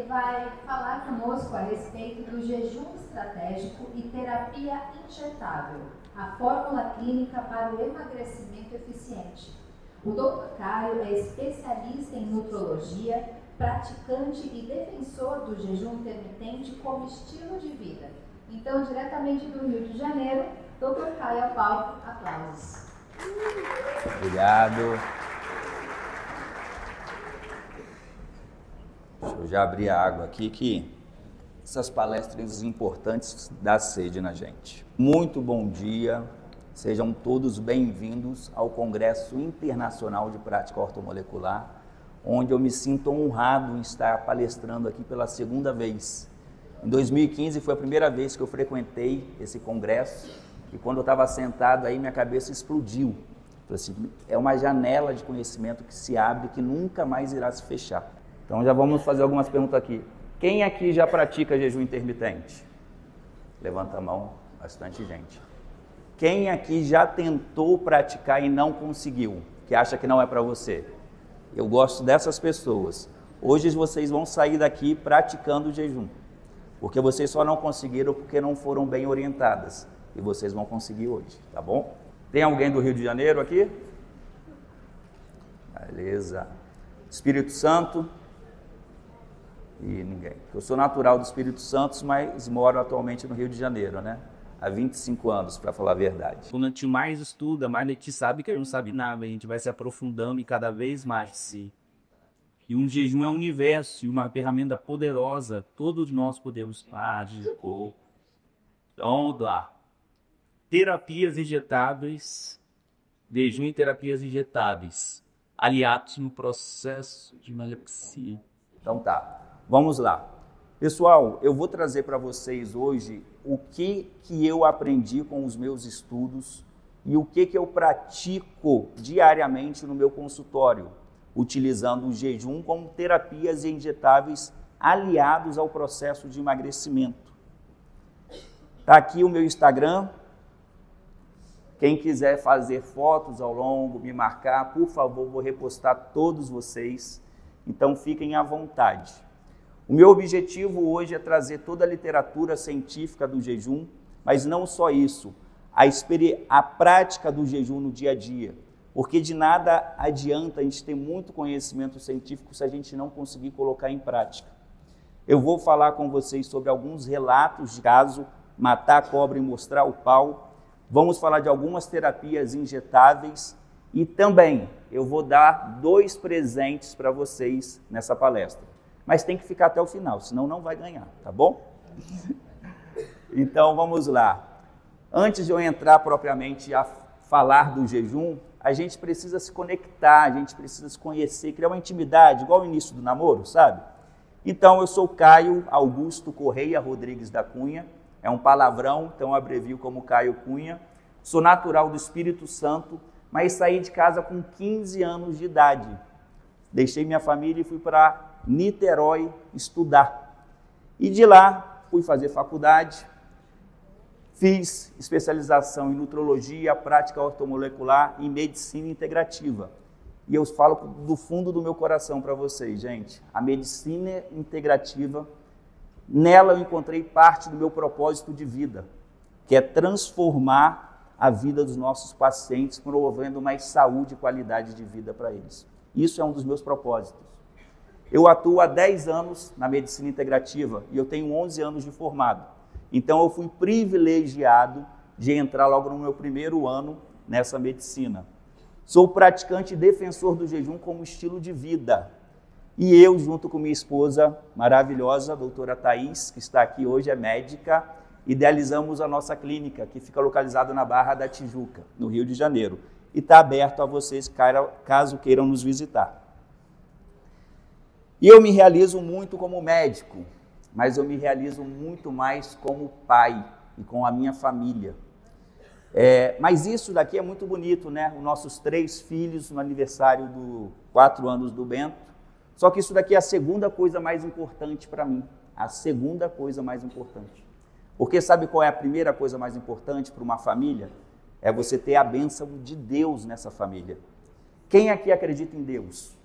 vai falar conosco a respeito do jejum estratégico e terapia injetável, a fórmula clínica para o emagrecimento eficiente. O Dr. Caio é especialista em nutrologia, praticante e defensor do jejum intermitente como estilo de vida. Então, diretamente do Rio de Janeiro, Dr. Caio ao palco, aplausos. Obrigado. Deixa eu já abrir a água aqui, que essas palestras importantes dão sede na gente. Muito bom dia, sejam todos bem-vindos ao Congresso Internacional de Prática Ortomolecular, onde eu me sinto honrado em estar palestrando aqui pela segunda vez. Em 2015 foi a primeira vez que eu frequentei esse congresso e quando eu estava sentado aí minha cabeça explodiu. Assim, é uma janela de conhecimento que se abre que nunca mais irá se fechar. Então já vamos fazer algumas perguntas aqui. Quem aqui já pratica jejum intermitente? Levanta a mão, bastante gente. Quem aqui já tentou praticar e não conseguiu? Que acha que não é para você? Eu gosto dessas pessoas. Hoje vocês vão sair daqui praticando o jejum. Porque vocês só não conseguiram porque não foram bem orientadas. E vocês vão conseguir hoje, tá bom? Tem alguém do Rio de Janeiro aqui? Beleza. Espírito Santo? E ninguém. Eu sou natural do Espírito Santo, mas moro atualmente no Rio de Janeiro, né? Há 25 anos, para falar a verdade. Quando a gente mais estuda, mais a gente sabe que a gente não sabe nada, a gente vai se aprofundando e cada vez mais. E um jejum é um universo, e uma ferramenta poderosa, todos nós podemos fazer. Então, vamos lá. Terapias injetáveis, jejum e terapias injetáveis, aliados no processo de emagrecimento. Então tá. Vamos lá. Pessoal, eu vou trazer para vocês hoje o que eu aprendi com os meus estudos e o que eu pratico diariamente no meu consultório, utilizando o jejum como terapias injetáveis aliados ao processo de emagrecimento. Está aqui o meu Instagram. Quem quiser fazer fotos ao longo, me marcar, por favor, vou repostar todos vocês. Então fiquem à vontade. O meu objetivo hoje é trazer toda a literatura científica do jejum, mas não só isso, a prática do jejum no dia a dia, porque de nada adianta a gente ter muito conhecimento científico se a gente não conseguir colocar em prática. Eu vou falar com vocês sobre alguns relatos de caso, matar a cobra e mostrar o pau, vamos falar de algumas terapias injetáveis e também eu vou dar 2 presentes para vocês nessa palestra. Mas tem que ficar até o final, senão não vai ganhar, tá bom? Então, vamos lá. Antes de eu entrar propriamente a falar do jejum, a gente precisa se conectar, a gente precisa se conhecer, criar uma intimidade, igual o início do namoro, sabe? Então, eu sou Caio Augusto Correia Rodrigues da Cunha, é um palavrão, então eu abrevio como Caio Cunha. Sou natural do Espírito Santo, mas saí de casa com 15 anos de idade. Deixei minha família e fui para Niterói estudar. E de lá fui fazer faculdade, fiz especialização em nutrologia, prática ortomolecular e medicina integrativa. E eu falo do fundo do meu coração para vocês, gente. A medicina integrativa, nela eu encontrei parte do meu propósito de vida, que é transformar a vida dos nossos pacientes, promovendo mais saúde e qualidade de vida para eles. Isso é um dos meus propósitos. Eu atuo há 10 anos na medicina integrativa e eu tenho 11 anos de formado. Então eu fui privilegiado de entrar logo no meu primeiro ano nessa medicina. Sou praticante e defensor do jejum como estilo de vida. E eu, junto com minha esposa maravilhosa, a doutora Thaís, que está aqui hoje, é médica, idealizamos a nossa clínica, que fica localizada na Barra da Tijuca, no Rio de Janeiro. E está aberto a vocês, caso queiram nos visitar. E eu me realizo muito como médico, mas eu me realizo muito mais como pai e com a minha família. Mas isso daqui é muito bonito, né? Os nossos 3 filhos no aniversário do 4 anos do Bento. Só que isso daqui é a segunda coisa mais importante para mim. A segunda coisa mais importante. Porque sabe qual é a primeira coisa mais importante para uma família? É você ter a bênção de Deus nessa família. Quem aqui acredita em Deus?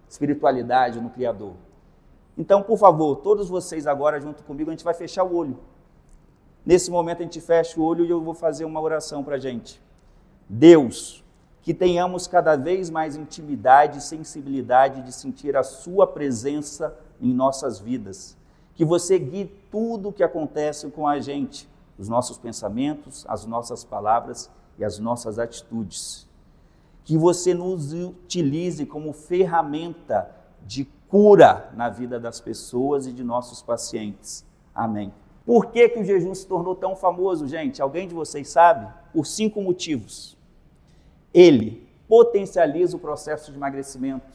Espiritualidade no Criador. Então, por favor, todos vocês agora junto comigo, a gente vai fechar o olho. Nesse momento a gente fecha o olho e eu vou fazer uma oração para a gente. Deus, que tenhamos cada vez mais intimidade e sensibilidade de sentir a sua presença em nossas vidas. Que você guie tudo o que acontece com a gente, os nossos pensamentos, as nossas palavras e as nossas atitudes. Que você nos utilize como ferramenta de cura na vida das pessoas e de nossos pacientes. Amém. Por que o jejum se tornou tão famoso, gente? Alguém de vocês sabe? Por 5 motivos. Ele potencializa o processo de emagrecimento.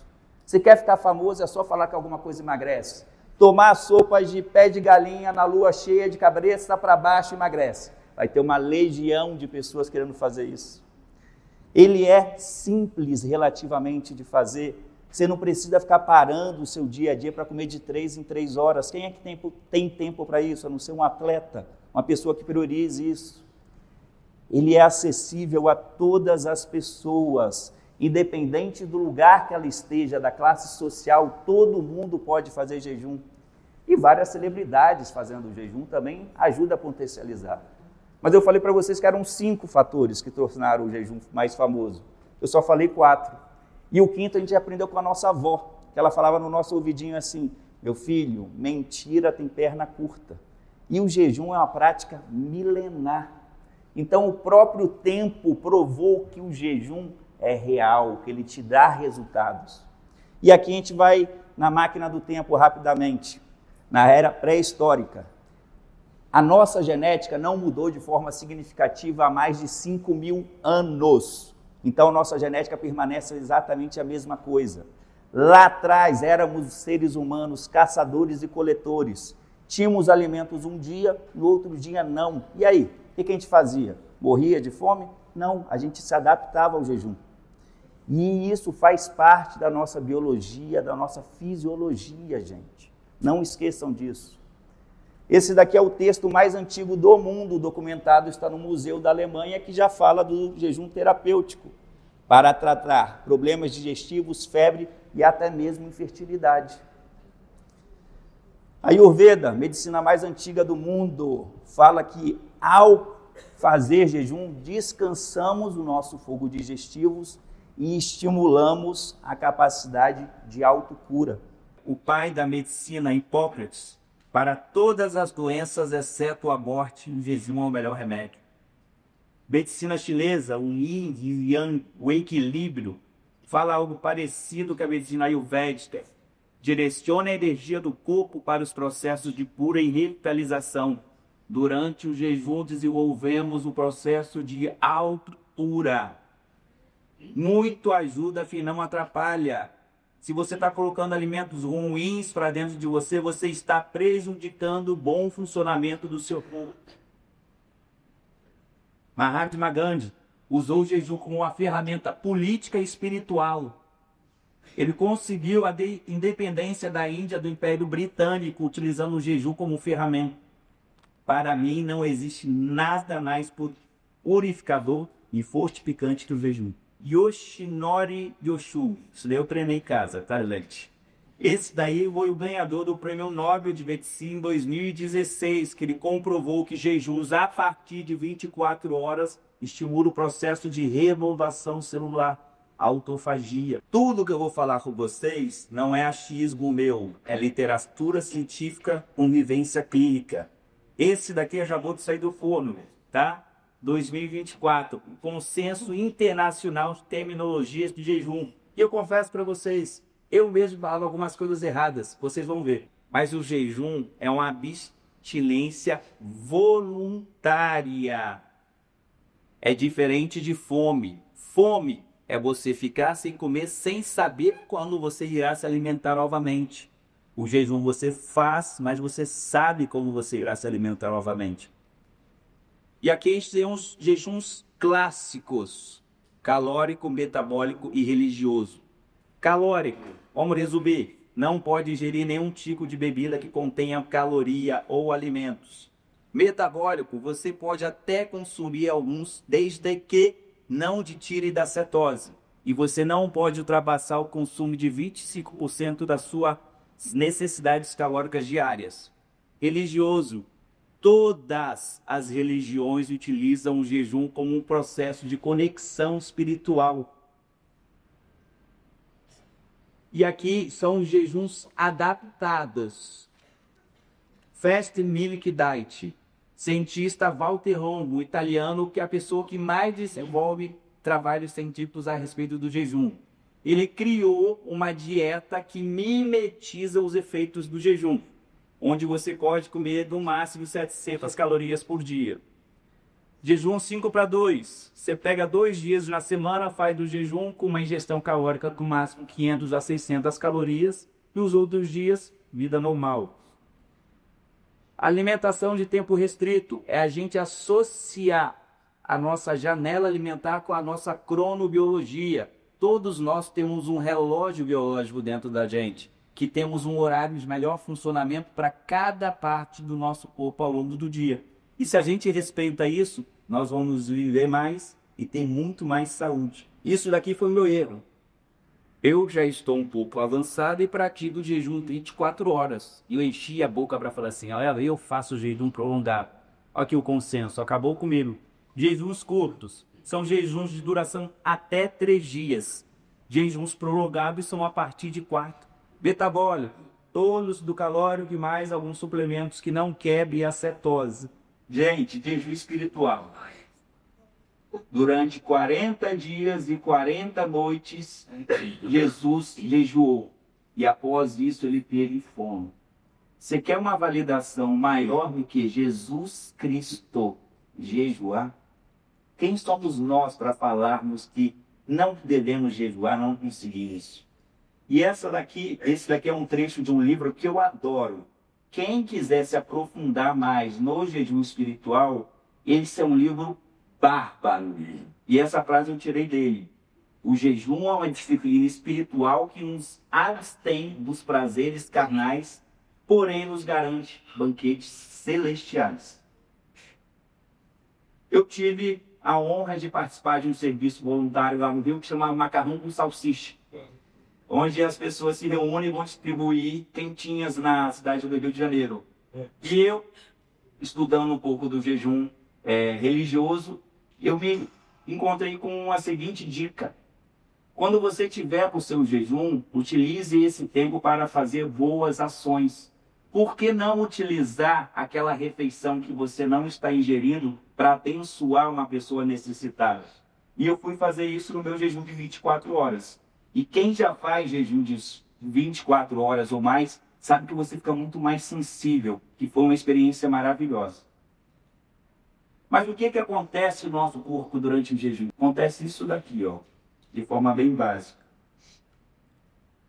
Você quer ficar famoso, é só falar que alguma coisa emagrece. Tomar sopas de pé de galinha na lua cheia, de cabeça para baixo, emagrece. Vai ter uma legião de pessoas querendo fazer isso. Ele é simples relativamente de fazer. Você não precisa ficar parando o seu dia a dia para comer de 3 em 3 horas. Quem é que tem tempo para isso, a não ser um atleta, uma pessoa que priorize isso? Ele é acessível a todas as pessoas, independente do lugar que ela esteja, da classe social, todo mundo pode fazer jejum. E várias celebridades fazendo jejum também ajuda a potencializar. Mas eu falei para vocês que eram 5 fatores que tornaram o jejum mais famoso. Eu só falei 4. E o 5º a gente aprendeu com a nossa avó, que ela falava no nosso ouvidinho assim: meu filho, mentira tem perna curta. E o jejum é uma prática milenar. Então o próprio tempo provou que o jejum é real, que ele te dá resultados. E aqui a gente vai na máquina do tempo rapidamente, na era pré-histórica. A nossa genética não mudou de forma significativa há mais de 5.000 anos. Então, nossa genética permanece exatamente a mesma coisa. Lá atrás, éramos seres humanos, caçadores e coletores. Tínhamos alimentos um dia, no outro dia não. E aí, o que a gente fazia? Morria de fome? Não, a gente se adaptava ao jejum. E isso faz parte da nossa biologia, da nossa fisiologia, gente. Não esqueçam disso. Esse daqui é o texto mais antigo do mundo, documentado, está no Museu da Alemanha, que já fala do jejum terapêutico, para tratar problemas digestivos, febre e até mesmo infertilidade. A Ayurveda, medicina mais antiga do mundo, fala que ao fazer jejum, descansamos o nosso fogo digestivo e estimulamos a capacidade de autocura. O pai da medicina, Hipócrates, para todas as doenças, exceto a morte, o jejum é o melhor remédio. Medicina chinesa, o Yin e Yang, o equilíbrio, fala algo parecido com a medicina ayurvédica. Direciona a energia do corpo para os processos de cura e revitalização. Durante o jejum, desenvolvemos o processo de autocura. Muito ajuda, e não atrapalha. Se você está colocando alimentos ruins para dentro de você, você está prejudicando o bom funcionamento do seu corpo. Mahatma Gandhi usou o jejum como uma ferramenta política e espiritual. Ele conseguiu a independência da Índia do Império Britânico utilizando o jejum como ferramenta. Para mim, não existe nada mais purificador e fortificante que o jejum. Yoshinori Yoshu. Isso daí eu treinei em casa, tá, gente? Esse daí foi o ganhador do Prêmio Nobel de Medicina em 2016, que ele comprovou que jejuns a partir de 24 horas estimula o processo de renovação celular, autofagia. Tudo que eu vou falar com vocês não é achismo meu, é literatura científica com vivência clínica. Esse daqui eu já vou sair do forno, tá? 2024, consenso internacional de terminologias de jejum. E eu confesso para vocês, eu mesmo falo algumas coisas erradas, vocês vão ver. Mas o jejum é uma abstinência voluntária. É diferente de fome. Fome é você ficar sem comer, sem saber quando você irá se alimentar novamente. O jejum você faz, mas você sabe como você irá se alimentar novamente. E aqui a gente tem uns jejuns clássicos: calórico, metabólico e religioso. Calórico, vamos resumir, não pode ingerir nenhum tipo de bebida que contenha caloria ou alimentos. Metabólico, você pode até consumir alguns, desde que não te tire da cetose. E você não pode ultrapassar o consumo de 25% da sua necessidades calóricas diárias. Religioso. Todas as religiões utilizam o jejum como um processo de conexão espiritual. E aqui são os jejuns adaptados. Fast Milk Diet. Cientista Walter Longo, italiano, que é a pessoa que mais desenvolve trabalhos científicos a respeito do jejum. Ele criou uma dieta que mimetiza os efeitos do jejum, onde você pode comer no máximo 700 calorias por dia. Jejum 5-2. Você pega 2 dias na semana, faz do jejum com uma ingestão calórica do máximo 500 a 600 calorias, e os outros dias, vida normal. Alimentação de tempo restrito é a gente associar a nossa janela alimentar com a nossa cronobiologia. Todos nós temos um relógio biológico dentro da gente, que temos um horário de melhor funcionamento para cada parte do nosso corpo ao longo do dia. E se a gente respeita isso, nós vamos viver mais e ter muito mais saúde. Isso daqui foi o meu erro. Eu já estou um pouco avançado e pratico o jejum 24 horas. Eu enchi a boca para falar assim, olha, eu faço jejum prolongado. Olha aqui o consenso, acabou comigo. Jejuns curtos são jejuns de duração até 3 dias. Jejuns prolongados são a partir de 4. Betabólico, todos do calórico e mais alguns suplementos que não quebrem a cetose. Gente, jejum espiritual. Durante 40 dias e 40 noites, Jesus jejuou. E após isso, ele teve fome. Você quer uma validação maior do que Jesus Cristo jejuar? Quem somos nós para falarmos que não devemos jejuar, não conseguimos? E esse daqui é um trecho de um livro que eu adoro. Quem quiser se aprofundar mais no jejum espiritual, esse é um livro bárbaro. E essa frase eu tirei dele. O jejum é uma disciplina espiritual que nos abstém dos prazeres carnais, porém nos garante banquetes celestiais. Eu tive a honra de participar de um serviço voluntário lá no Rio que chamava Macarrão com Salsicha, onde as pessoas se reúnem e vão distribuir quentinhas na cidade do Rio de Janeiro. E eu, estudando um pouco do jejum religioso, eu me encontrei com a seguinte dica. Quando você tiver com o seu jejum, utilize esse tempo para fazer boas ações. Por que não utilizar aquela refeição que você não está ingerindo para abençoar uma pessoa necessitada? E eu fui fazer isso no meu jejum de 24 horas. E quem já faz jejum de 24 horas ou mais, sabe que você fica muito mais sensível, que foi uma experiência maravilhosa. Mas o que acontece no nosso corpo durante o jejum? Acontece isso daqui, ó, de forma bem básica.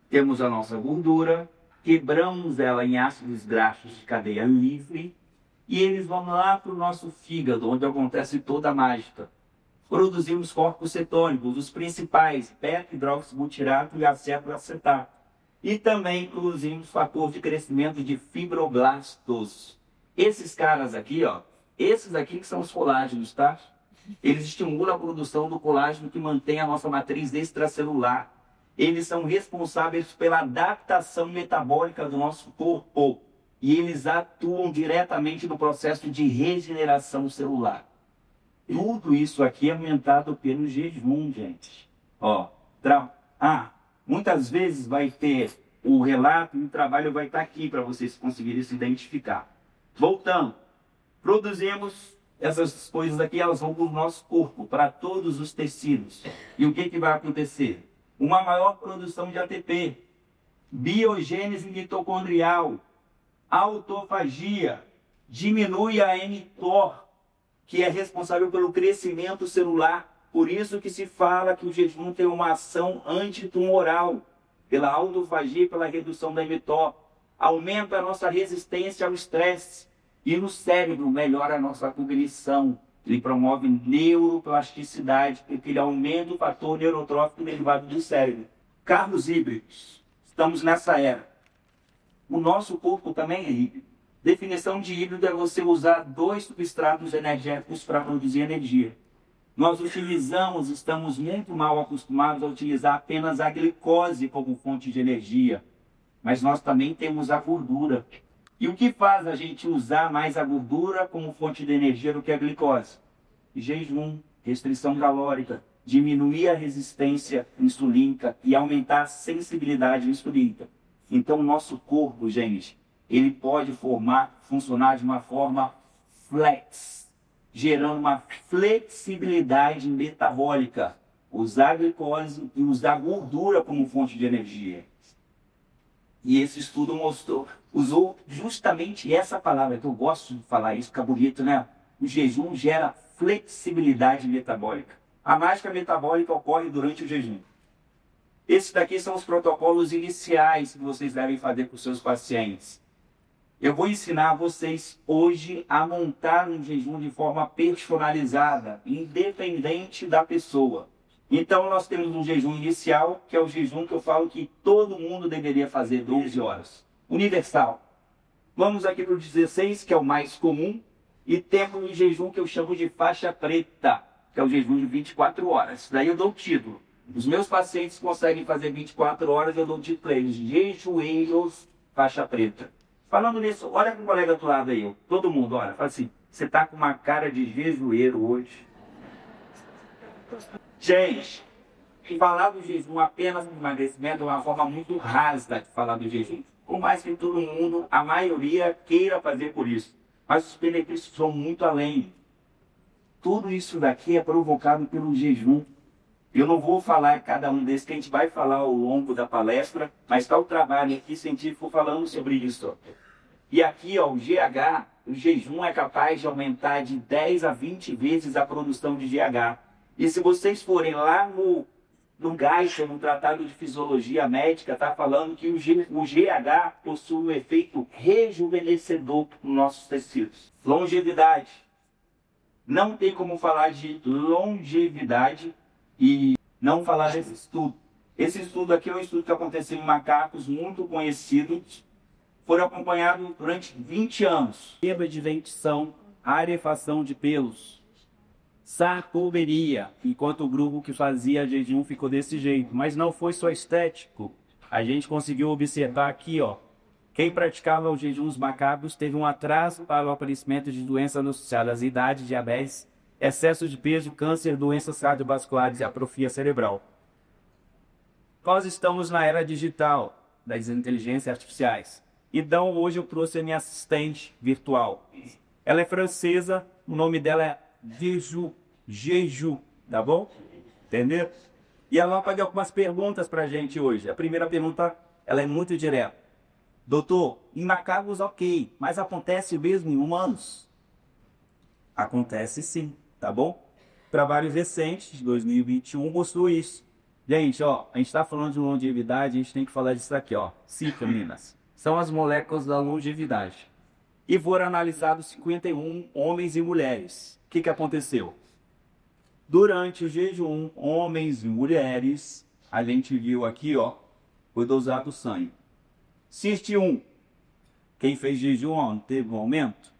Temos a nossa gordura, quebramos ela em ácidos graxos de cadeia livre e eles vão lá para o nosso fígado, onde acontece toda a mágica. Produzimos corpos cetônicos, os principais, beta-hidroxibutirato e acetoacetato. E também produzimos fator de crescimento de fibroblastos. Esses caras aqui, ó, esses aqui que são os colágenos, tá? Eles estimulam a produção do colágeno que mantém a nossa matriz extracelular. Eles são responsáveis pela adaptação metabólica do nosso corpo. E eles atuam diretamente no processo de regeneração celular. Tudo isso aqui é aumentado pelo jejum, gente. Ó, muitas vezes vai ter o relato e o trabalho vai estar aqui para vocês conseguirem se identificar. Voltando. Produzimos essas coisas aqui, elas vão para o nosso corpo, para todos os tecidos. E o que vai acontecer? Uma maior produção de ATP, biogênese mitocondrial, autofagia, diminui a mTOR, que é responsável pelo crescimento celular. Por isso que se fala que o jejum tem uma ação antitumoral, pela autofagia e pela redução da mTOR. Aumenta a nossa resistência ao estresse. E no cérebro melhora a nossa cognição. Ele promove neuroplasticidade, porque ele aumenta o fator neurotrófico derivado do cérebro. Carros híbridos. Estamos nessa era. O nosso corpo também é híbrido. Definição de híbrido é você usar 2 substratos energéticos para produzir energia. Nós estamos muito mal acostumados a utilizar apenas a glicose como fonte de energia. mas nós também temos a gordura. E o que faz a gente usar mais a gordura como fonte de energia do que a glicose? Jejum, restrição calórica, diminuir a resistência insulínica e aumentar a sensibilidade insulínica. Então, o nosso corpo, gente, ele pode funcionar de uma forma flex, gerando uma flexibilidade metabólica. Usar a glicose e usar a gordura como fonte de energia. E esse estudo usou justamente essa palavra, que eu gosto de falar isso, fica bonito, né? O jejum gera flexibilidade metabólica. A mágica metabólica ocorre durante o jejum. Esses daqui são os protocolos iniciais que vocês devem fazer com os seus pacientes. Eu vou ensinar vocês hoje a montar um jejum de forma personalizada, independente da pessoa. Então, nós temos um jejum inicial, que é o jejum que eu falo que todo mundo deveria fazer 12 horas. Universal. Vamos aqui para o 16, que é o mais comum. E temos um jejum que eu chamo de faixa preta, que é o jejum de 24 horas. Daí eu dou o título. Os meus pacientes conseguem fazer 24 horas, eu dou o título para eles. Jejueiros faixa preta. Falando nisso, olha com o colega do lado aí. Todo mundo, olha, fala assim, você está com uma cara de jejueiro hoje. Gente, falar do jejum apenas no emagrecimento é uma forma muito rasa de falar do jejum. Por mais que todo mundo, a maioria, queira fazer por isso. Mas os benefícios são muito além. Tudo isso daqui é provocado pelo jejum. Eu não vou falar cada um desses, que a gente vai falar ao longo da palestra, mas está o trabalho aqui científico falando sobre isso. E aqui, ó, o GH, o jejum é capaz de aumentar de 10 a 20 vezes a produção de GH. E se vocês forem lá no Geiger, no Tratado de Fisiologia Médica, está falando que o GH possui um efeito rejuvenescedor nos nossos tecidos. Longevidade. Não tem como falar de longevidade e não falar desse estudo. Esse estudo aqui é um estudo que aconteceu em macacos muito conhecidos. Foram acompanhados durante 20 anos. Quebra de dentição, rarefação de pelos, sarcomeria, enquanto o grupo que fazia jejum ficou desse jeito. Mas não foi só estético. A gente conseguiu observar aqui, ó. Quem praticava os jejuns macabros teve um atraso para o aparecimento de doenças associadas à idade, diabetes, excesso de peso, câncer, doenças cardiovasculares e atrofia cerebral. Nós estamos na era digital, das inteligências artificiais. Então, hoje eu trouxe a minha assistente virtual. Ela é francesa, o nome dela é Jeju, tá bom? Entendeu? E ela vai fazer algumas perguntas pra gente hoje. A primeira pergunta, ela é muito direta. Doutor, em macacos ok, mas acontece mesmo em humanos? Acontece sim, tá bom? Trabalhos recentes, de 2021, mostrou isso. Gente, ó, a gente tá falando de longevidade, a gente tem que falar disso aqui, ó. Citaminas. São as moléculas da longevidade. E foram analisados 51 homens e mulheres. O que aconteceu? Durante o jejum, homens e mulheres, a gente viu aqui, ó, foi dosado sangue. CIST-1, quem fez jejum, ó, teve um aumento.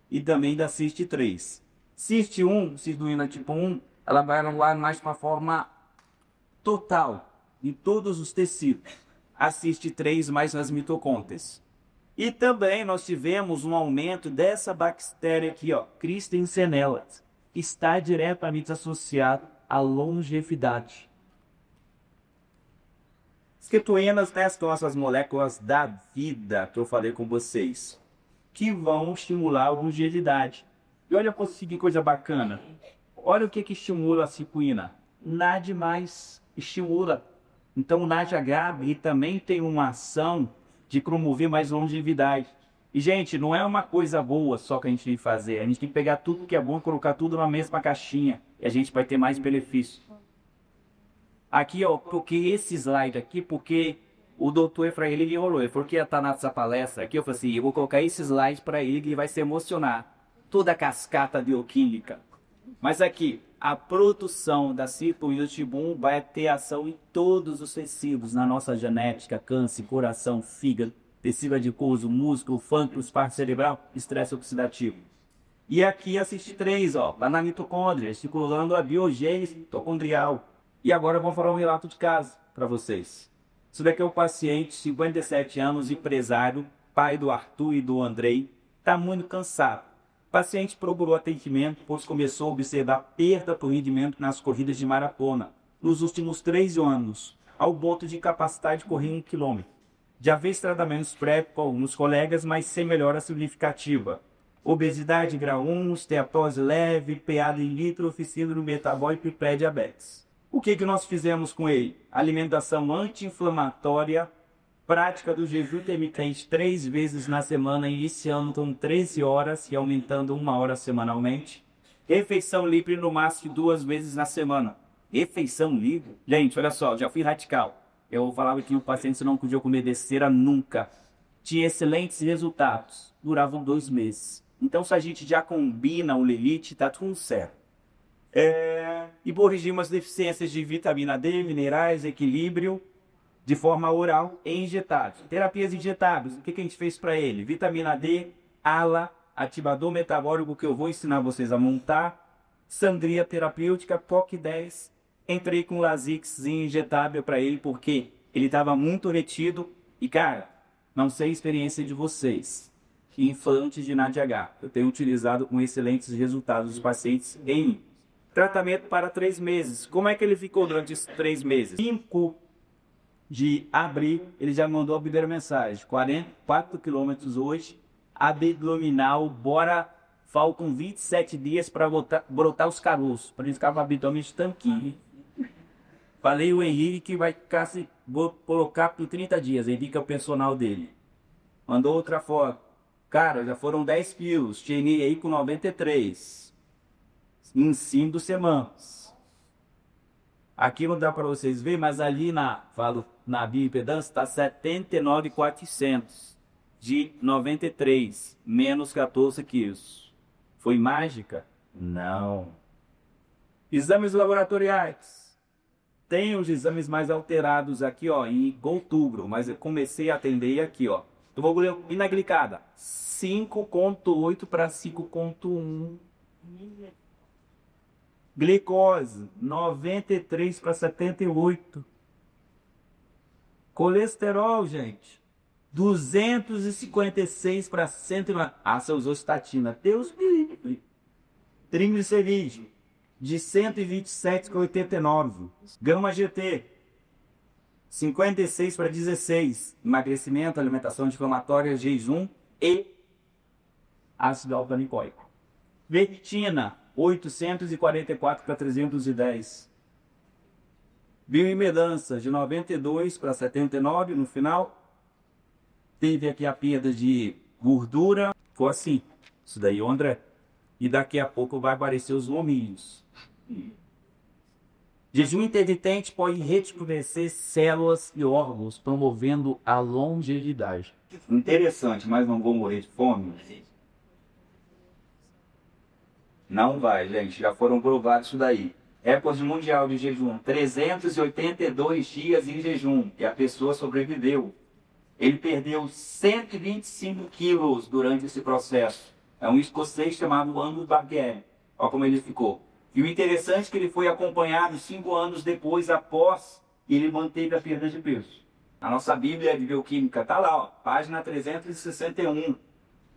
E também da CIST-3. CIST-1, cistoína tipo 1, ela vai anular mais de uma forma total, em todos os tecidos. A CIST-3 mais nas mitocôndrias. E também nós tivemos um aumento dessa bactéria aqui, ó, Christensenella, que está diretamente associado à longevidade. As ketonas, né, são essas moléculas da vida que eu falei com vocês, que vão estimular a longevidade. E olha que coisa bacana. Olha o que estimula a cicuína. Nada mais estimula. Então o NADH também tem uma ação de promover mais longevidade. E, gente, não é uma coisa boa só que a gente tem que fazer. A gente tem que pegar tudo que é bom e colocar tudo na mesma caixinha. E a gente vai ter mais benefício. Aqui, ó, porque esse slide aqui, porque o doutor Efraim, ele enrolou. Ele falou que ia estar nessa palestra aqui. Eu falei assim, eu vou colocar esse slide para ele, ele vai se emocionar. Toda a cascata bioquímica. Mas aqui, a produção da cistoína tipo 1 vai ter ação em todos os tecidos, na nossa genética, câncer, coração, fígado, tecido adiposo, músculo, pâncreas, parte cerebral, estresse oxidativo. E aqui a CIST-3, ó, lá na mitocôndria, estimulando a biogênese mitocondrial. E agora vamos falar um relato de caso para vocês. Isso daqui é um paciente, 57 anos, empresário, pai do Arthur e do Andrei, está muito cansado. O paciente procurou atendimento, pois começou a observar perda do rendimento nas corridas de maratona nos últimos 3 anos, ao ponto de incapacidade de correr 1 quilômetro. Já fez tratamentos prévios com alguns colegas, mas sem melhora significativa. Obesidade grau 1, esteatose leve, PA em litro, síndrome metabólica e pré-diabetes. O que nós fizemos com ele? Alimentação anti-inflamatória, prática do jejum intermitente 3 vezes na semana, iniciando com 13 horas e aumentando 1 hora semanalmente. Refeição livre no máximo 2 vezes na semana. Refeição livre? Gente, olha só, já fui radical. Eu falava que o paciente não podia comer besteira nunca. Tinha excelentes resultados. Duravam 2 meses. Então, se a gente já combina o Lilith, tá tudo certo. E corrigir umas deficiências de vitamina D, minerais, equilíbrio, de forma oral e injetável. Terapias injetáveis, o que a gente fez para ele? Vitamina D, ALA, ativador metabólico que eu vou ensinar vocês a montar, sangria terapêutica, POC10. Entrei com Lasix injetável para ele porque ele estava muito retido e, cara, não sei a experiência de vocês. Implantes de NADH. Eu tenho utilizado com excelentes resultados dos pacientes em tratamento para 3 meses. Como é que ele ficou durante esses 3 meses? 5 de abril, ele já mandou a primeira mensagem. 44 quilômetros hoje, abdominal, bora, faltam 27 dias para brotar os caroços, para ele ficar com o abdômen de tanquinho. Falei o Henrique que vai ficar, vou colocar por 30 dias, Henrique é o personal dele. Mandou outra foto. Cara, já foram 10 quilos, cheguei aí com 93. Em 5 semanas. Aqui não dá para vocês verem, mas ali na bioimpedância está 79.400 de 93, menos 14 quilos. Foi mágica? Não. Exames laboratoriais. Tem os exames mais alterados aqui, ó, em outubro, mas eu comecei a atender aqui, ó. Hemoglobina glicada, 5,8 para 5,1. Glicose, 93 para 78. Colesterol, gente, 256 para 109. Ah, você usou estatina. Deus me livre. Triglicerídeo, de 127,89. Gama GT, 56 para 16. Emagrecimento, alimentação anti-inflamatória, jejum e ácido alfa-lipoico. Ferritina, 844 para 310. Bioimpedância de 92 para 79 no final. Teve aqui a perda de gordura. Foi assim. Isso daí, André. E daqui a pouco vai aparecer os lominhos. Jejum intermitente pode rejuvenescer células e órgãos, promovendo a longevidade. Interessante, mas não vou morrer de fome? Não vai, gente. Já foram provados isso daí. Recorde mundial de jejum. 382 dias em jejum. E a pessoa sobreviveu. Ele perdeu 125 quilos durante esse processo. É um escocês chamado Angus Barguer. Olha como ele ficou. E o interessante é que ele foi acompanhado 5 anos depois, após, e ele manteve a perda de peso. A nossa Bíblia de Bioquímica está lá, ó, página 361.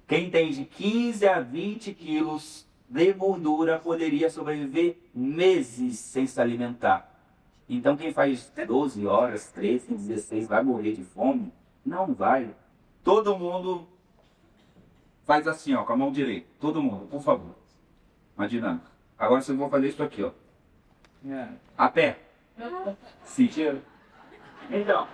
Quem tem de 15 a 20 quilos de gordura poderia sobreviver meses sem se alimentar. Então quem faz 12 horas, 13, 16, vai morrer de fome? Não vai. Todo mundo faz assim, ó, com a mão direita. Todo mundo, por favor. Uma dinâmica. Agora vocês vão fazer isso aqui, ó. A pé. Sentiu? Então.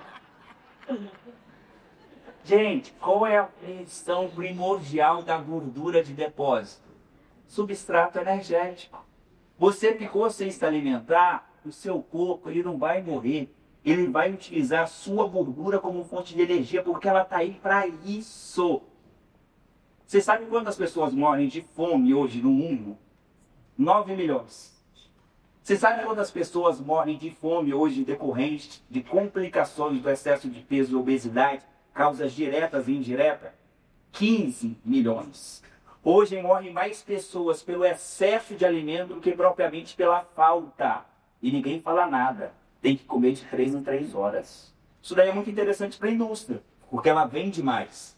Gente, qual é a função primordial da gordura de depósito? Substrato energético. Você ficou sem se alimentar, o seu corpo ele não vai morrer. Ele vai utilizar a sua gordura como fonte de energia, porque ela está aí para isso. Você sabe quantas pessoas morrem de fome hoje no mundo? 9 milhões. Você sabe quantas pessoas morrem de fome hoje decorrente de complicações do excesso de peso e obesidade, causas diretas e indiretas? 15 milhões. Hoje morrem mais pessoas pelo excesso de alimento do que propriamente pela falta. E ninguém fala nada. Tem que comer de 3 em 3 horas. Isso daí é muito interessante para a indústria, porque ela vende mais.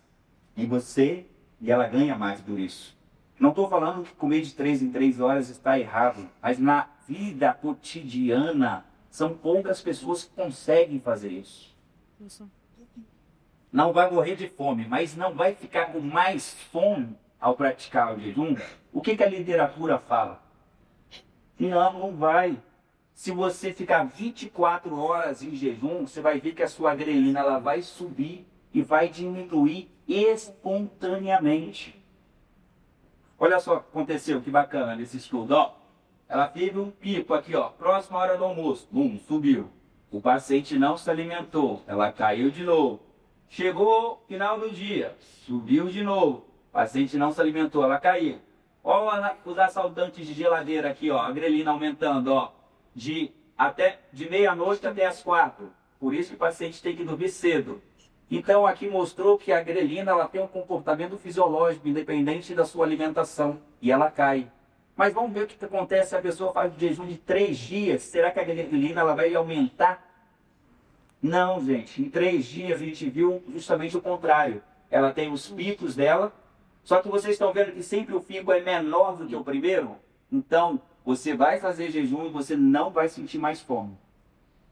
E ela ganha mais por isso. Não estou falando que comer de 3 em 3 horas está errado, mas na vida cotidiana, são poucas pessoas que conseguem fazer isso. Não vai morrer de fome, mas não vai ficar com mais fome ao praticar o jejum. O que a literatura fala? Não vai. Se você ficar 24 horas em jejum, você vai ver que a sua grelina ela vai subir e vai diminuir espontaneamente. Olha só o que aconteceu, que bacana nesse estudo. Ó, ela teve um pico aqui, ó, próxima hora do almoço. Subiu. O paciente não se alimentou, ela caiu de novo. Chegou final do dia, subiu de novo. O paciente não se alimentou, ela caiu. Olha os assaltantes de geladeira aqui, ó, a grelina aumentando, ó, de meia-noite até as 4. Por isso que o paciente tem que dormir cedo. Então aqui mostrou que a grelina ela tem um comportamento fisiológico independente da sua alimentação e ela cai. Mas vamos ver o que acontece se a pessoa faz um jejum de 3 dias. Será que a grelina ela vai aumentar? Não, gente. Em 3 dias a gente viu justamente o contrário. Ela tem os picos dela, só que vocês estão vendo que sempre o pico é menor do que o primeiro. Então você vai fazer jejum e você não vai sentir mais fome.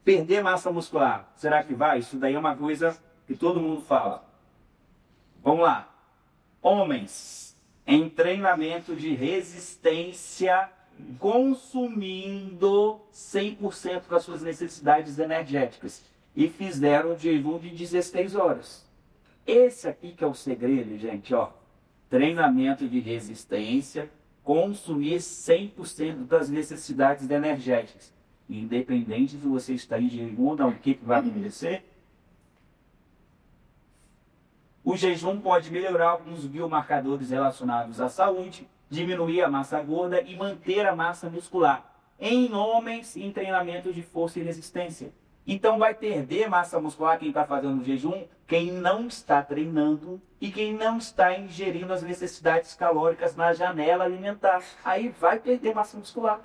Perder massa muscular, será que vai? Isso daí é uma coisa que todo mundo fala. Vamos lá. Homens em treinamento de resistência consumindo 100% das suas necessidades energéticas e fizeram jejum de 16 horas. Esse aqui que é o segredo, gente, ó. Treinamento de resistência, consumir 100% das necessidades energéticas. Independente se você está em jejum ou não, o que vai acontecer? O jejum pode melhorar alguns biomarcadores relacionados à saúde, diminuir a massa gorda e manter a massa muscular em homens em treinamento de força e resistência. Então vai perder massa muscular quem está fazendo jejum, quem não está treinando e quem não está ingerindo as necessidades calóricas na janela alimentar. Aí vai perder massa muscular.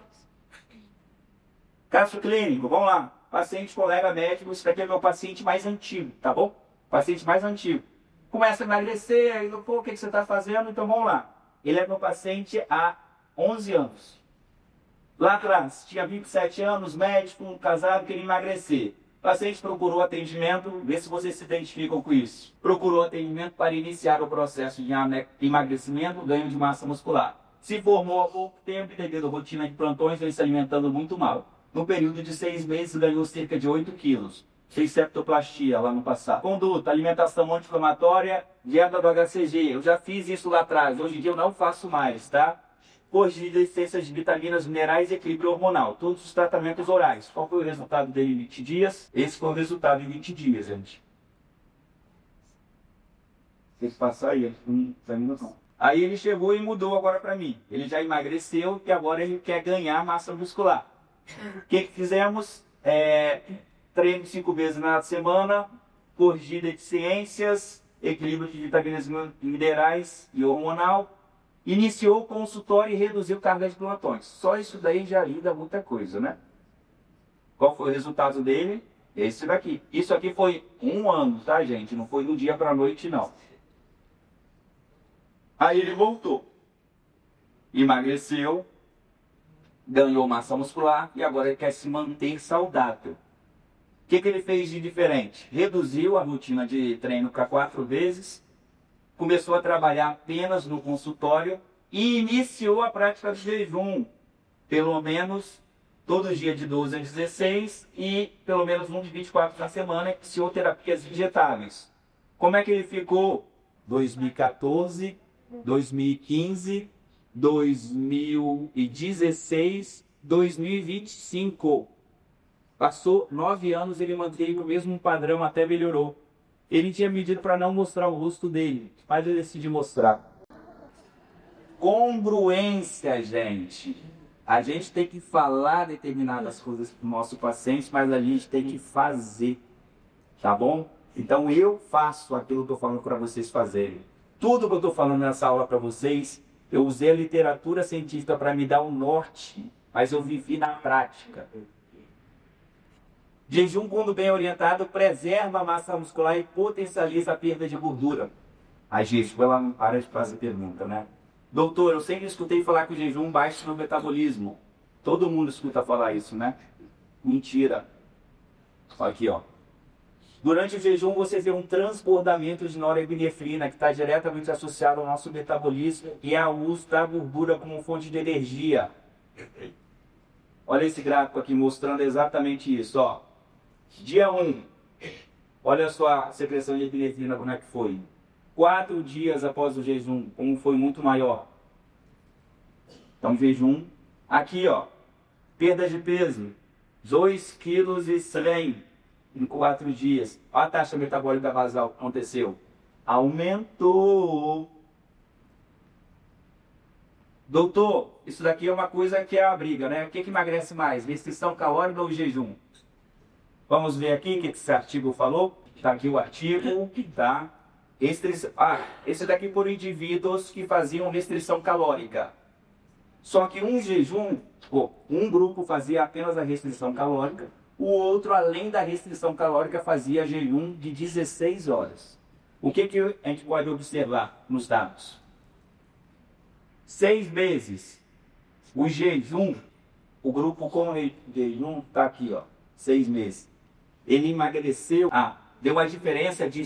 Caso clínico, vamos lá. Paciente, colega médico, esse daqui é meu paciente mais antigo, tá bom? Paciente mais antigo. Começa a emagrecer, aí, pô, o que você está fazendo? Então vamos lá. Ele é meu paciente há 11 anos. Lá atrás, tinha 27 anos, médico, casado, queria emagrecer. O paciente procurou atendimento, vê se vocês se identificam com isso. Procurou atendimento para iniciar o processo de emagrecimento, ganho de massa muscular. Se formou há pouco tempo e devido à rotina de plantões, vem se alimentando muito mal. No período de 6 meses, ganhou cerca de 8 quilos. Fez septoplastia lá no passado. Conduta, alimentação anti-inflamatória, dieta do HCG. Eu já fiz isso lá atrás, hoje em dia eu não faço mais, tá? Corrigir deficiências de vitaminas, minerais e equilíbrio hormonal. Todos os tratamentos orais. Qual foi o resultado dele em 20 dias? Esse foi o resultado em 20 dias, gente. Tem que passar aí, não. Aí ele chegou e mudou agora para mim. Ele já emagreceu e agora ele quer ganhar massa muscular. O que fizemos? Treino 5 vezes na semana, corrigir deficiências, equilíbrio de vitaminas, minerais e hormonal. Iniciou o consultório e reduziu carga de plantões. Só isso daí já ajuda muita coisa, né? Qual foi o resultado dele? Esse daqui. Isso aqui foi 1 ano, tá, gente? Não foi do dia para a noite, não. Aí ele voltou. Emagreceu, ganhou massa muscular e agora ele quer se manter saudável. O que ele fez de diferente? Reduziu a rotina de treino para 4 vezes, começou a trabalhar apenas no consultório e iniciou a prática do jejum, pelo menos todo dia de 12 a 16 e pelo menos um de 24 na semana, iniciou terapias injetáveis. Como é que ele ficou? 2014, 2015, 2016, 2025. Passou 9 anos, ele manteve o mesmo padrão, até melhorou. Ele tinha medido para não mostrar o rosto dele, mas ele decidiu mostrar. Congruência, gente. A gente tem que falar determinadas coisas para o nosso paciente, mas a gente tem que fazer. Tá bom? Então eu faço aquilo que eu estou falando para vocês fazerem. Tudo que eu estou falando nessa aula para vocês, eu usei a literatura científica para me dar um norte, mas eu vivi na prática. Jejum, quando bem orientado, preserva a massa muscular e potencializa a perda de gordura. A gente, ela não para de fazer pergunta, né? Doutor, eu sempre escutei falar que o jejum baixa o metabolismo. Todo mundo escuta falar isso, né? Mentira. Aqui, ó. Durante o jejum, você vê um transbordamento de norepinefrina, que está diretamente associado ao nosso metabolismo e ao uso da gordura como fonte de energia. Olha esse gráfico aqui mostrando exatamente isso, ó. Dia 1, olha só a secreção de epinefrina, como é que foi. 4 dias após o jejum, como foi muito maior. Então, jejum, aqui, ó, perda de peso, 2,1 kg em 4 dias. Olha a taxa metabólica basal que aconteceu. Aumentou. Doutor, isso daqui é uma coisa que é a briga, né? O que emagrece mais? Restrição calórica ou jejum? Vamos ver aqui o que esse artigo falou. Está aqui o artigo, tá? Esse daqui por indivíduos que faziam restrição calórica. Só que um jejum, um grupo fazia apenas a restrição calórica, o outro, além da restrição calórica, fazia jejum de 16 horas. O que a gente pode observar nos dados? 6 meses, o jejum, o grupo com jejum está aqui, ó, 6 meses. Ele emagreceu, deu a diferença de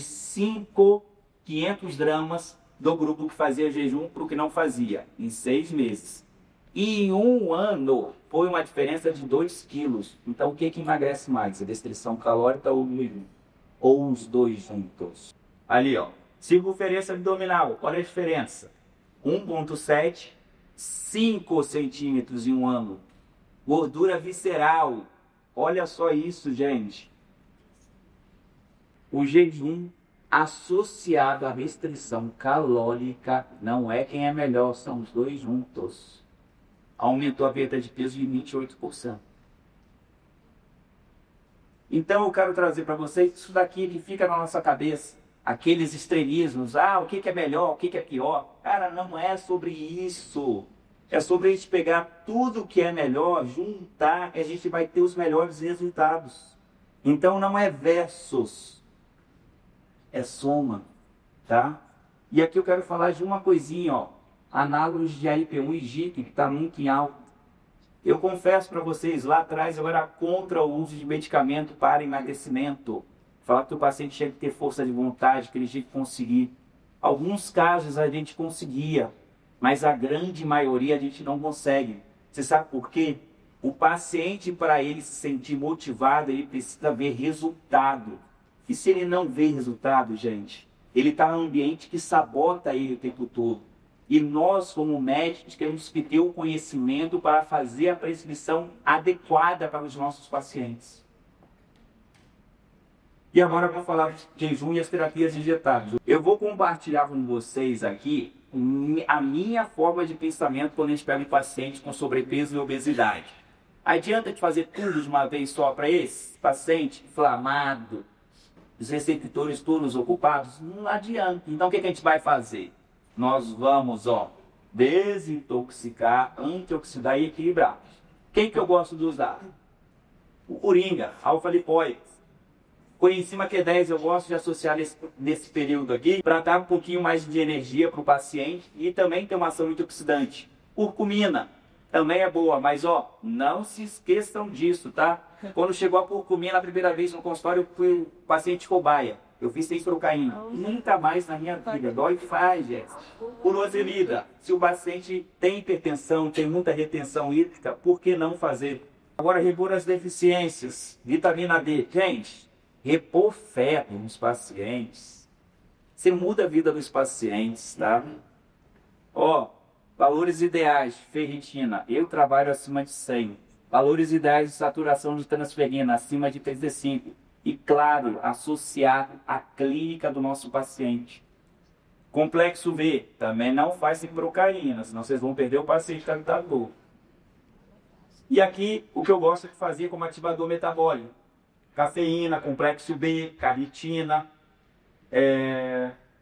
500 gramas do grupo que fazia jejum para o que não fazia, em 6 meses. E em 1 ano, foi uma diferença de 2 quilos. Então, o que emagrece mais? A restrição calórica ou o jejum? Ou os dois juntos? Ali, ó, circunferência abdominal, olha a diferença. 1,7, 5 centímetros em 1 ano. Gordura visceral, olha só isso, gente. O jejum associado à restrição calórica não é quem é melhor, são os dois juntos. Aumentou a perda de peso em 28%. Então eu quero trazer para vocês isso daqui que fica na nossa cabeça. Aqueles extremismos, o que é melhor, o que é pior. Cara, não é sobre isso. É sobre a gente pegar tudo que é melhor, juntar, e a gente vai ter os melhores resultados. Então não é versus, é soma, tá? E aqui eu quero falar de uma coisinha, ó. Análogos de AIP1 e GIP, que está muito em alta. Eu confesso para vocês, lá atrás eu era contra o uso de medicamento para emagrecimento. Falar que o paciente tinha que ter força de vontade, que ele tinha que conseguir. Alguns casos a gente conseguia, mas a grande maioria a gente não consegue. Você sabe por quê? O paciente, para ele se sentir motivado, ele precisa ver resultado. E se ele não vê resultado, gente, ele está num ambiente que sabota ele o tempo todo. E nós, como médicos, temos que ter o conhecimento para fazer a prescrição adequada para os nossos pacientes. E agora eu vou falar de jejum e as terapias injetáveis. Eu vou compartilhar com vocês aqui a minha forma de pensamento quando a gente pega um paciente com sobrepeso e obesidade. Adianta de fazer tudo de uma vez só para esse paciente inflamado, os receptores todos ocupados? Não adianta. Então o que a gente vai fazer? Nós vamos, desintoxicar, antioxidar e equilibrar. Quem que eu gosto de usar? O Coringa, alfa-lipóides. Coenzima Q10 eu gosto de associar nesse período aqui para dar um pouquinho mais de energia para o paciente e também ter uma ação antioxidante. Curcumina também é boa, mas não se esqueçam disso, tá? Quando chegou a curcumina a primeira vez no consultório, eu fui um paciente cobaia. Eu fiz testosterona. Nunca mais na minha vida. Dói faz, Jéssica. Furosemida. Se o paciente tem hipertensão, tem muita retenção hídrica, por que não fazer? Agora, repor as deficiências. Vitamina D. Gente, repor ferro nos pacientes. Você muda a vida dos pacientes, tá? Valores ideais. Ferritina. Eu trabalho acima de 100. Valores ideais de saturação de transferina, acima de 35. E, claro, associado à clínica do nosso paciente. Complexo V, também não faz ciclocaína, senão vocês vão perder o paciente que está bom. E aqui, o que eu gosto de fazer como ativador metabólico. Cafeína, complexo B, carnitina,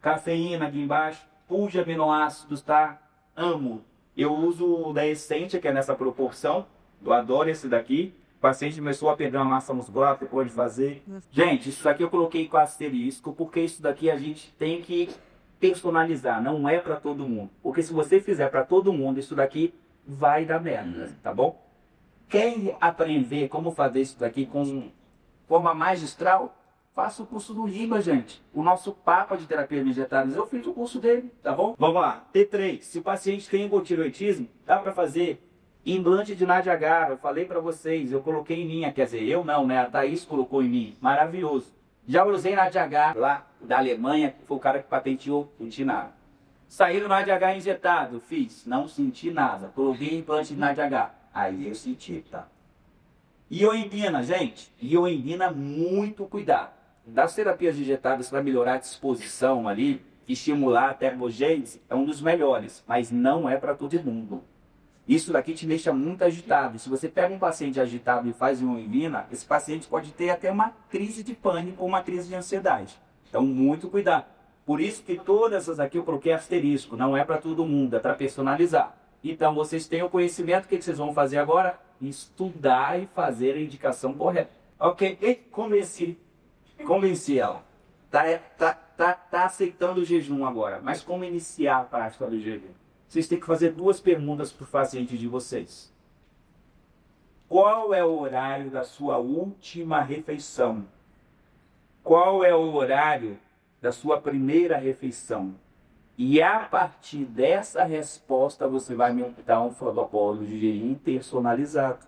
cafeína aqui embaixo, pool de aminoácidos, tá? Amo. Eu uso o da Essência, que é nessa proporção. Eu adoro esse daqui. paciente começou a perder uma massa muscular depois de fazer. Gente, isso daqui eu coloquei com asterisco, porque isso daqui a gente tem que personalizar, não é para todo mundo. Porque se você fizer para todo mundo, isso daqui vai dar merda, tá bom? Quer aprender como fazer isso daqui com forma magistral? Faça o curso do Riba, gente. O nosso Papa de Terapia Vegetais, eu fiz o curso dele, tá bom? Vamos lá. T3. Se o paciente tem hipotireoidismo, dá para fazer implante de Nadiagar. Eu falei para vocês, eu coloquei em mim, quer dizer, eu não, né? A Thaís colocou em mim. Maravilhoso. Já usei Nadiagar lá da Alemanha, que foi o cara que patenteou, não senti nada. Saíram Nadiagar injetado, fiz, não senti nada. Coloquei implante de Nadiagar. Aí eu senti, tá? Ioimbina, gente. Ioimbina, muito cuidado. Das terapias injetadas para melhorar a disposição ali, estimular a termogênese, é um dos melhores, mas não é para todo mundo. Isso daqui te deixa muito agitado. Se você pega um paciente agitado e faz ioimbina, esse paciente pode ter até uma crise de pânico ou uma crise de ansiedade. Então, muito cuidado. Por isso que todas essas aqui eu coloquei asterisco, não é para todo mundo, é para personalizar. Então, vocês têm o conhecimento, o que vocês vão fazer agora? Estudar e fazer a indicação correta. Ok? E convenci ela. Tá aceitando o jejum agora, mas como iniciar a prática do jejum? Vocês têm que fazer duas perguntas para o paciente de vocês. Qual é o horário da sua última refeição? Qual é o horário da sua primeira refeição? E a partir dessa resposta, você vai montar um protocolo de jejum personalizado.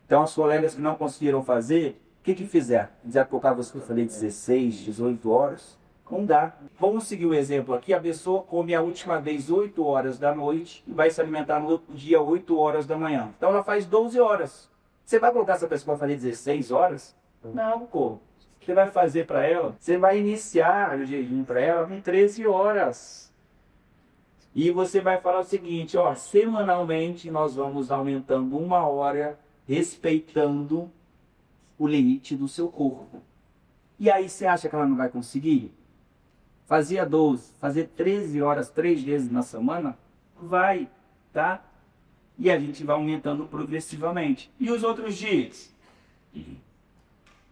Então, as colegas que não conseguiram fazer, o que fizeram? Quiser colocar você, eu falei 16, 18 horas? Não dá. Vamos seguir o exemplo aqui. A pessoa come a última vez 8 horas da noite e vai se alimentar no outro dia 8 horas da manhã. Então, ela faz 12 horas. Você vai colocar essa pessoa para fazer 16 horas? Não, pô. Você vai fazer para ela? Você vai iniciar o jejum para ela com 13 horas. E você vai falar o seguinte, ó, semanalmente nós vamos aumentando 1 hora, respeitando o limite do seu corpo. E aí você acha que ela não vai conseguir? Fazia 12, fazer 13 horas 3 vezes na semana? Vai, tá? E a gente vai aumentando progressivamente. E os outros dias?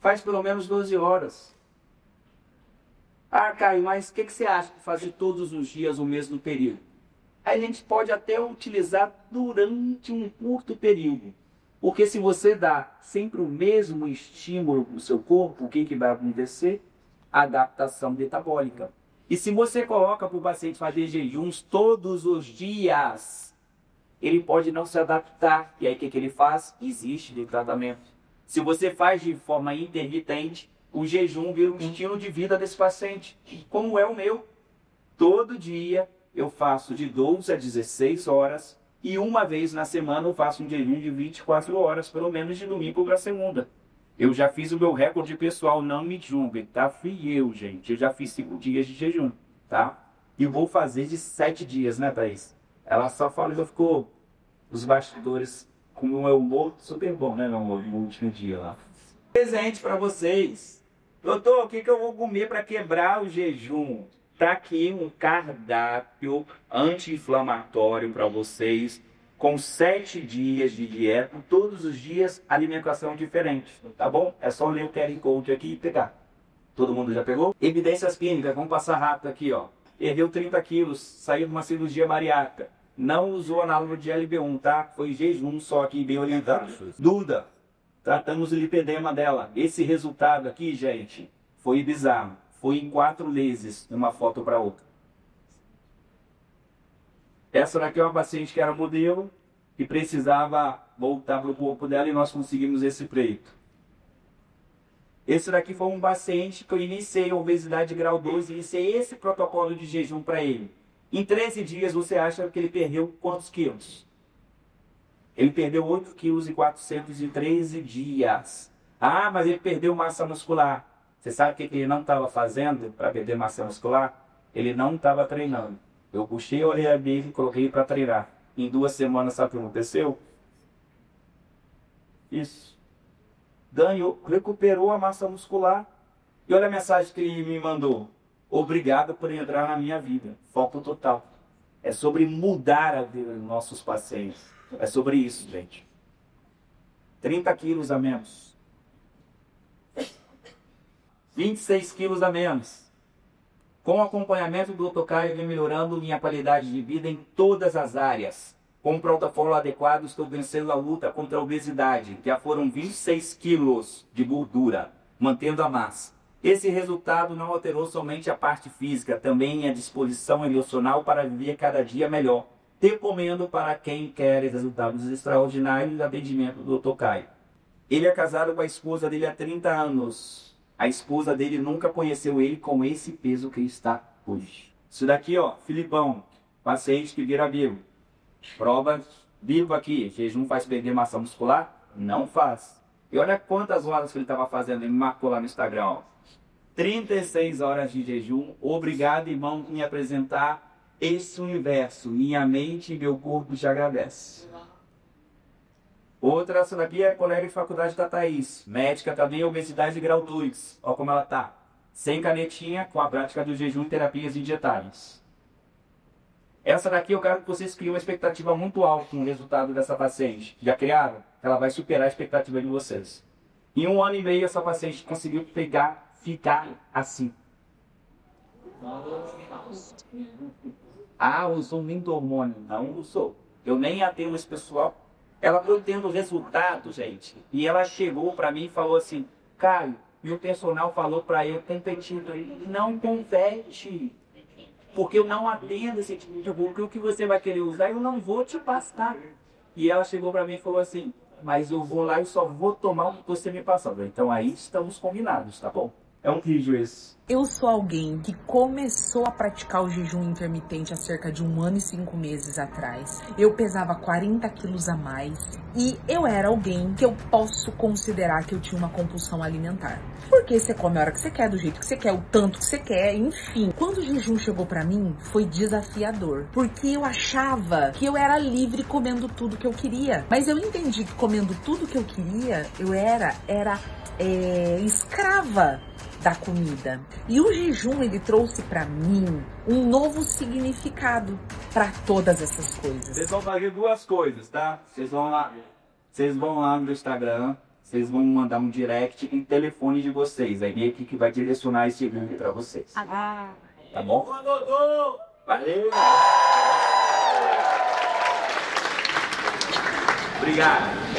Faz pelo menos 12 horas. Ah, Caio, mas o que você acha de fazer todos os dias o mesmo período? A gente pode até utilizar durante um curto período. Porque se você dá sempre o mesmo estímulo para o seu corpo, o que vai acontecer? Adaptação metabólica. E se você coloca para o paciente fazer jejuns todos os dias, ele pode não se adaptar. E aí o que ele faz? Existe de tratamento. Se você faz de forma intermitente, o jejum vira um estilo de vida desse paciente, como é o meu. Todo dia eu faço de 12 a 16 horas e uma vez na semana eu faço um jejum de 24 horas, pelo menos de domingo para segunda. Eu já fiz o meu recorde pessoal, não me julguem, tá? Fui eu, gente. Eu já fiz 5 dias de jejum, tá? E vou fazer de 7 dias, né, Thaís? Ela só falou, ficou os bastidores com o meu humor super bom, né, meu amor? No último dia lá. Presente para vocês. Doutor, o que eu vou comer para quebrar o jejum? Tá aqui um cardápio anti-inflamatório para vocês, com 7 dias de dieta, todos os dias alimentação diferente, tá bom? É só ler o QR Code aqui e pegar. Todo mundo já pegou? Evidências clínicas, vamos passar rápido aqui, ó. Perdeu 30 quilos, saiu de uma cirurgia bariátrica. Não usou análogo de LB1, tá? Foi jejum só aqui, bem orientado. Duda, tratamos o lipedema dela. Esse resultado aqui, gente, foi bizarro. Foi em 4 meses, de uma foto para outra. Essa daqui é uma paciente que era modelo e precisava voltar para o corpo dela e nós conseguimos esse pleito. Esse daqui foi um paciente que eu iniciei a obesidade grau 2 e iniciei esse protocolo de jejum para ele. Em 13 dias você acha que ele perdeu quantos quilos? Ele perdeu 8 quilos e 400 em 13 dias. Ah, mas ele perdeu massa muscular. Você sabe o que ele não estava fazendo para perder massa muscular? Ele não estava treinando. Eu puxei a orelha dele e coloquei para treinar. Em 2 semanas, sabe o que aconteceu? Isso. Ganhou, recuperou a massa muscular. E olha a mensagem que ele me mandou. Obrigado por entrar na minha vida. Foco total. É sobre mudar a vida dos nossos pacientes. É sobre isso, gente. 30 quilos a menos. 26 quilos a menos. Com o acompanhamento do Dr. Caio, vem melhorando minha qualidade de vida em todas as áreas. Com o protocolo adequado, estou vencendo a luta contra a obesidade, que já foram 26 quilos de gordura, mantendo a massa. Esse resultado não alterou somente a parte física, também a disposição emocional para viver cada dia melhor. Recomendo para quem quer resultados extraordinários do atendimento do Dr. Caio. Ele é casado com a esposa dele há 30 anos. A esposa dele nunca conheceu ele com esse peso que está hoje. Isso daqui, ó, Filipão, paciente que vira vivo. Prova vivo aqui. Jejum faz perder massa muscular? Não faz. E olha quantas horas que ele estava fazendo. Ele marcou lá no Instagram, ó. 36 horas de jejum. Obrigado, irmão, por me apresentar esse universo. Minha mente e meu corpo te agradecem. Outra, essa daqui é a colega de faculdade da Thaís. Médica também, obesidade de grau 2. Olha como ela tá. Sem canetinha, com a prática do jejum e terapias injetáveis. Essa daqui eu quero que vocês criem uma expectativa muito alta no resultado dessa paciente. Já criaram? Ela vai superar a expectativa de vocês. Em 1 ano e meio, essa paciente conseguiu ficar assim. Ah, usou muito hormônio. Não usou. Eu nem atendo esse pessoal. Ela foi tendo resultado, gente. E ela chegou para mim e falou assim, Caio, meu personal falou para eu, tem pedido aí, não converte. Porque eu não atendo esse tipo de porque o que você vai querer usar, eu não vou te passar. E ela chegou para mim e falou assim, mas eu vou lá e só vou tomar o que você me passou. Então aí estamos combinados, tá bom? É um vídeo esse. Eu sou alguém que começou a praticar o jejum intermitente há cerca de 1 ano e 5 meses atrás. Eu pesava 40 quilos a mais e eu era alguém que eu posso considerar que eu tinha uma compulsão alimentar. Porque você come a hora que você quer, do jeito que você quer, o tanto que você quer, enfim. Quando o jejum chegou pra mim, foi desafiador. Porque eu achava que eu era livre comendo tudo que eu queria. Mas eu entendi que comendo tudo que eu queria, eu era escrava da comida. E o jejum, ele trouxe pra mim um novo significado pra todas essas coisas. Vocês vão fazer 2 coisas, tá? Vocês vão lá no Instagram, vocês vão mandar um direct em telefone de vocês. Aí vem aqui que vai direcionar esse link pra vocês. Tá bom? Valeu! Obrigado!